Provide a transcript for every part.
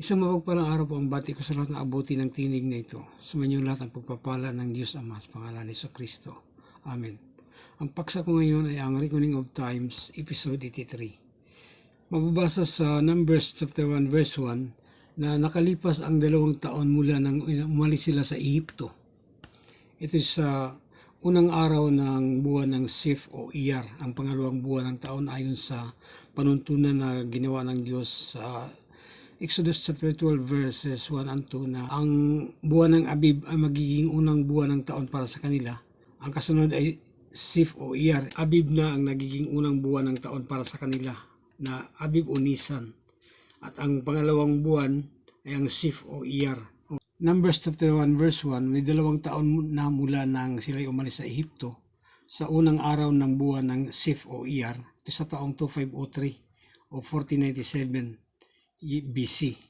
Isang mapagpalang araw po ang bati ko sa lahat ng abuti ng tinig na ito. Sumainyo lahat ang pagpapala ng Diyos Ama sa pangalan ni Kristo. Amen. Ang paksa ko ngayon ay ang Reckoning of Times, Episode 83. Mababasa sa Numbers chapter 1 verse 1 na nakalipas ang 2 taon mula nang umalis sila sa Ehipto. Ito sa unang araw ng buwan ng Sif o Iyar, ang pangalawang buwan ng taon ayon sa panuntunan na ginawa ng Diyos sa Exodus chapter 12 verses 1 and 2 na ang buwan ng Abib ay magiging unang buwan ng taon para sa kanila. Ang kasunod ay Sif o Iyar. Abib na ang nagiging unang buwan ng taon para sa kanila na Abib o Nisan. At ang pangalawang buwan ay ang Sif o Iyar. Numbers chapter 1 verse 1, may 2 taon na mula nang sila'y umalis sa Ehipto sa unang araw ng buwan ng Sif o Iyar. Ito sa taong 2503 o 1497 BC.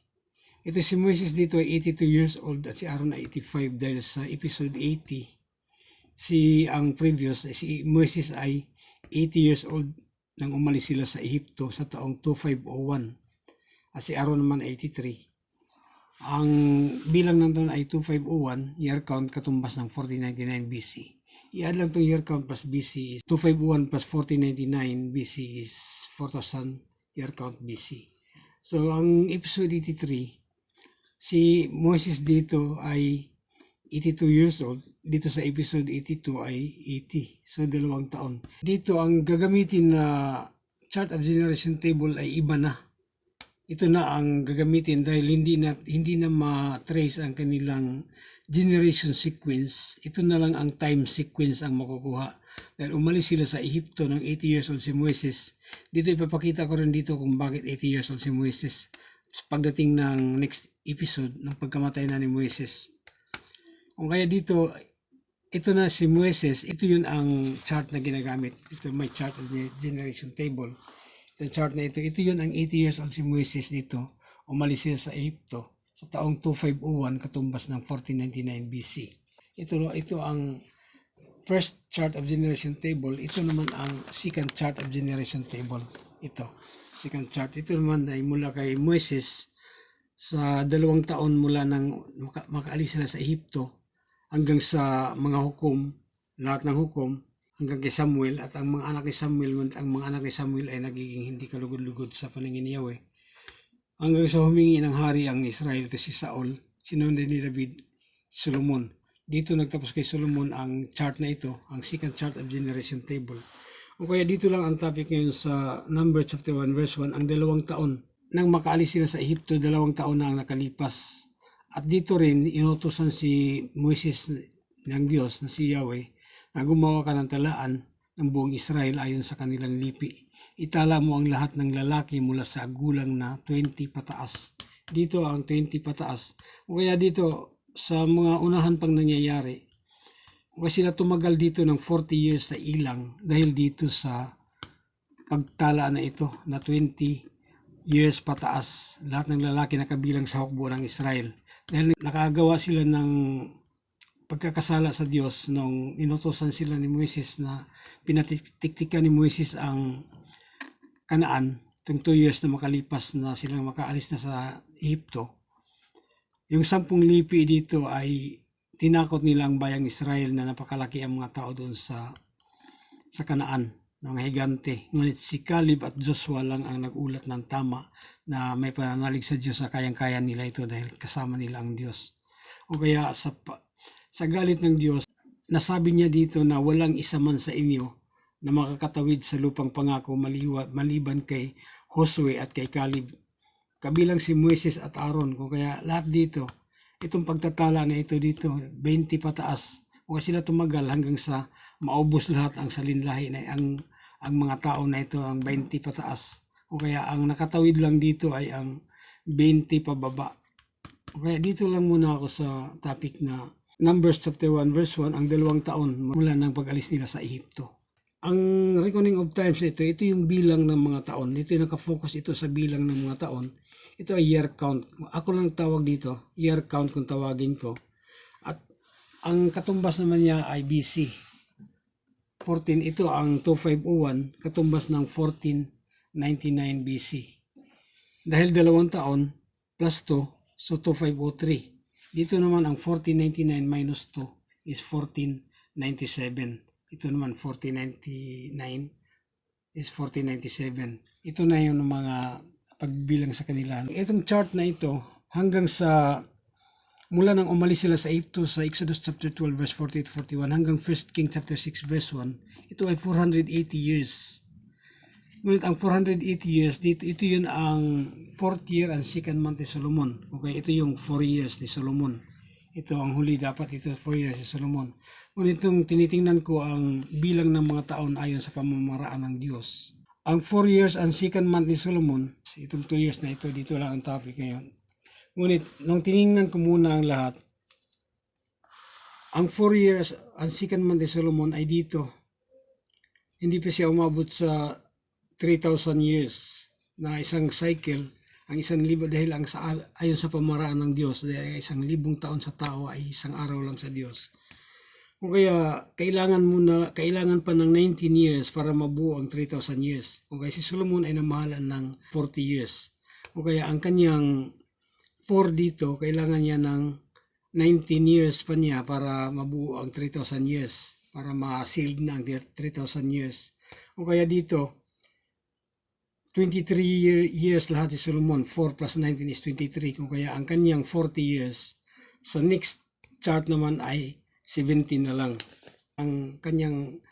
Ito si Moises dito ay 82 years old at si Aaron ay 85 dahil sa episode 80 ang previous si Moises ay 80 years old nang umalis sila sa Ehipto sa taong 2501 at si Aaron naman 83. Ang bilang ng taon ay 2501, year count katumbas ng 1499 BC. I-add lang itong year count plus BC is 2501 plus 1499 BC is 4000 year count BC. So, ang episode 83, si Moses dito ay 82 years old. Dito sa episode 82 ay 80. So, 2 taon. Dito, ang gagamitin na chart of generation table ay iba na. Ito na ang gagamitin dahil hindi na ma-trace ang kanilang generation sequence. Ito na lang ang time sequence ang makukuha. Dahil umalis sila sa Ehipto ng 80 years old si Moises. Dito ipapakita ko rin dito kung bakit 80 years old si Moises. Pagdating ng next episode ng pagkamatay na ni Moises. Kung kaya dito, ito na si Moises, ito yun ang chart na ginagamit. Ito may chart of the generation table. Ito chart na ito yun ang 80 years old si Moises dito. Umalis siya sa Ehipto sa taong 2501 katumbas ng 1499 BC. Ito ang first chart of generation table. Ito naman ang second chart of generation table. Ito, second chart. Ito naman ay mula kay Moises sa 2 taon mula nang makaalis sila sa Ehipto hanggang sa mga hukom, lahat ng hukom, hanggang kay Samuel at ang mga anak ni Samuel, ngunit ang mga anak ni Samuel ay nagiging hindi kalugod-lugod sa paningin ni Yahweh. Hanggang sa humingi ng hari ang Israel, ito si Saul, sinunod ni David, Solomon. Dito nagtapos kay Solomon ang chart na ito, ang second chart of generation table. O kaya dito lang ang topic ngayon sa Numbers chapter 1 verse 1, ang 2 taon. Nang makaalis sila sa Ehipto, 2 taon na ang nakalipas. At dito rin, inutusan si Moises ng Diyos na si Yahweh na gumawa ka ng talaan ng buong Israel ayon sa kanilang lipi. Itala mo ang lahat ng lalaki mula sa gulang na 20 pataas. Dito ang 20 pataas. O kaya dito, sa mga unahan pang nangyayari, kasi sila tumagal dito ng 40 years sa ilang dahil dito sa pagtala na ito na 20 years pataas. Lahat ng lalaki na kabilang sa hukbo ng Israel. Dahil nakagawa sila ng pagkakasala sa Diyos nung inutosan sila ni Moises na pinatiktikan ni Moises ang Kanaan, itong 2 years na makalipas na silang makaalis na sa Ehipto. Yung 10 lipi dito ay tinakot nila ang bayang Israel na napakalaki ang mga tao doon sa Kanaan, mga higante. Ngunit si Caleb at Joshua lang ang nagulat ng tama na may pananalig sa Diyos na kayang-kaya nila ito dahil kasama nila ang Diyos. O kaya sa galit ng Diyos, nasabi niya dito na walang isa man sa inyo na makakatawid sa lupang pangako maliban kay Josue at kay Caleb. Kabilang si Moises at Aaron. Kung kaya lahat dito, itong pagtatala na ito dito, 20 pataas. Kung sila tumagal hanggang sa maubos lahat ang salinlahi na ang mga tao na ito ang 20 pataas. O kaya ang nakatawid lang dito ay ang 20 pababa. O kaya dito lang muna ako sa topic na Numbers chapter 1 verse 1, ang 2 taon mula ng pag-alis nila sa Ehipto. Ang Reckoning of Times ito yung bilang ng mga taon. Ito yung nakafocus ito sa bilang ng mga taon. Ito ay year count. Ako lang tawag dito, year count kung tawagin ko. At ang katumbas naman niya ay BC. 14, ito ang 2501, katumbas ng 1499 BC. Dahil 2 taon, plus 2, so 2503. Dito naman ang 1499 minus 2 is 1497. Ito naman 1499 is 1497. Ito na yung mga pagbilang sa kanila. Itong chart na ito hanggang sa mula nang umalis sila sa Egypto sa Exodus chapter 12 verse 40 to 41 hanggang 1 King chapter 6 verse 1, ito ay 480 years. Ngunit ang 480 years, dito, ito yun ang 4th year and 2nd month ni Solomon. Okay, ito yung 4 years ni Solomon. Ito ang huli dapat, ito 4 years ni Solomon. Ngunit itong tinitingnan ko ang bilang ng mga taon ayon sa pamamaraan ng Diyos. Ang 4 years and 2nd month ni Solomon, itong 2 years na ito, dito lang ang topic ngayon. Ngunit nung tiningnan ko muna ang lahat, ang 4 years and 2nd month ni Solomon ay dito. Hindi pa siya umabot sa 3,000 years na isang cycle, ang 1,000 dahil ang ayon sa pamaraan ng Diyos, dahil 1,000 taon sa tao ay isang araw lang sa Diyos. Kung kaya kailangan pa ng 19 years para mabuo ang 3,000 years. Kung kaya si Solomon ay namahalan ng 40 years. Kung kaya ang kanyang 4 dito, kailangan niya ng 19 years pa niya para mabuo ang 3,000 years. Para ma-sealed na ang 3,000 years. Kung kaya dito, 23 years lahat si Solomon. 4 plus 19 is 23. Kung kaya ang kanyang 40 years, sa next chart naman ay 17 na lang. Ang kanyang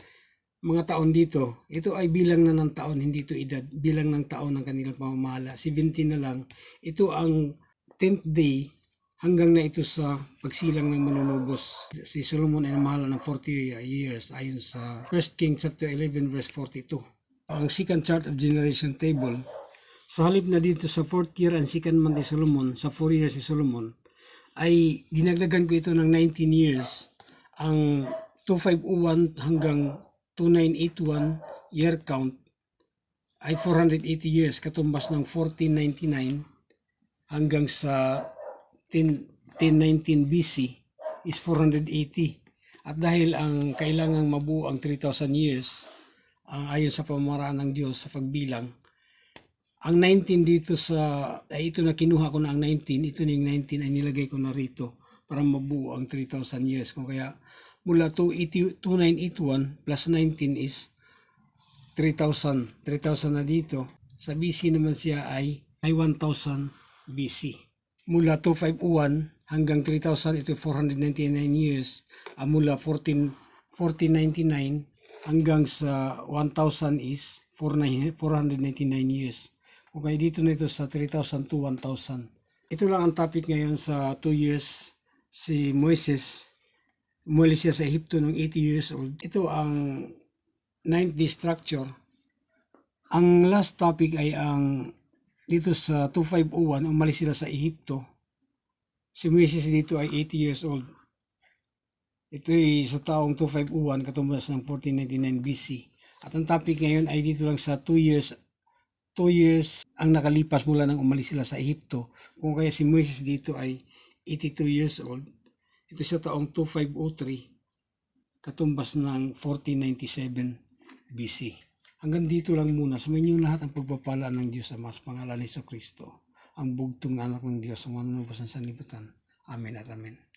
mga taon dito, ito ay bilang na ng taon, hindi ito edad. Bilang ng taon ng kanilang pamamahala. 17 na lang. Ito ang 10th day hanggang na ito sa pagsilang ng manunubos. Si Solomon ay namahala ng 40 years ayon sa 1 King chapter 11 verse 42. Ang second chart of generation table, sa halip na dito sa 4th year and 2nd month ni Solomon, sa 4 years si Solomon, ay dinagdagan ko ito ng 19 years. Ang 2501 hanggang 2981 year count ay 480 years, katumbas ng 1499 hanggang sa 1019 BC is 480. At dahil ang kailangang mabuo ang 3,000 years, ayon sa pamamaraan ng Diyos sa pagbilang, ang 19 dito ay ito na kinuha ko na ang 19, ito na yung 19 ay nilagay ko na rito para mabuo ang 3,000 years. Kung kaya mula 2981 plus 19 is 3,000. 3,000 na dito. Sa BC naman siya ay 1,000 BC. Mula 2501 hanggang 3,000, ito 499 years. Mula 1499 hanggang sa 1,000 is 499 years. Okay, dito na ito sa 3,000 to 1,000. Ito lang ang topic ngayon sa 2 years. Si Moises, umalis siya sa Egypto ng 80 years old. Ito ang 9th day structure. Ang last topic ay ang dito sa 2501, umalis sila sa Egypto. Si Moises dito ay 80 years old. Ito ay sa taong 2501, katumbas ng 1499 BC. At ang topic ngayon ay dito lang sa 2 years. 2 years ang nakalipas mula nang umalis sila sa Egypto. Kung kaya si Moises dito ay 82 years old. Ito sa taong 2503, katumbas ng 1497 BC. Hanggang dito lang muna. Sumayin niyo lahat ang pagpapala ng Diyos Ama sa pangalan ni Jesucristo, ang bugtong anak ng Diyos, ang manunubos ng sanlibutan. Amen at amen.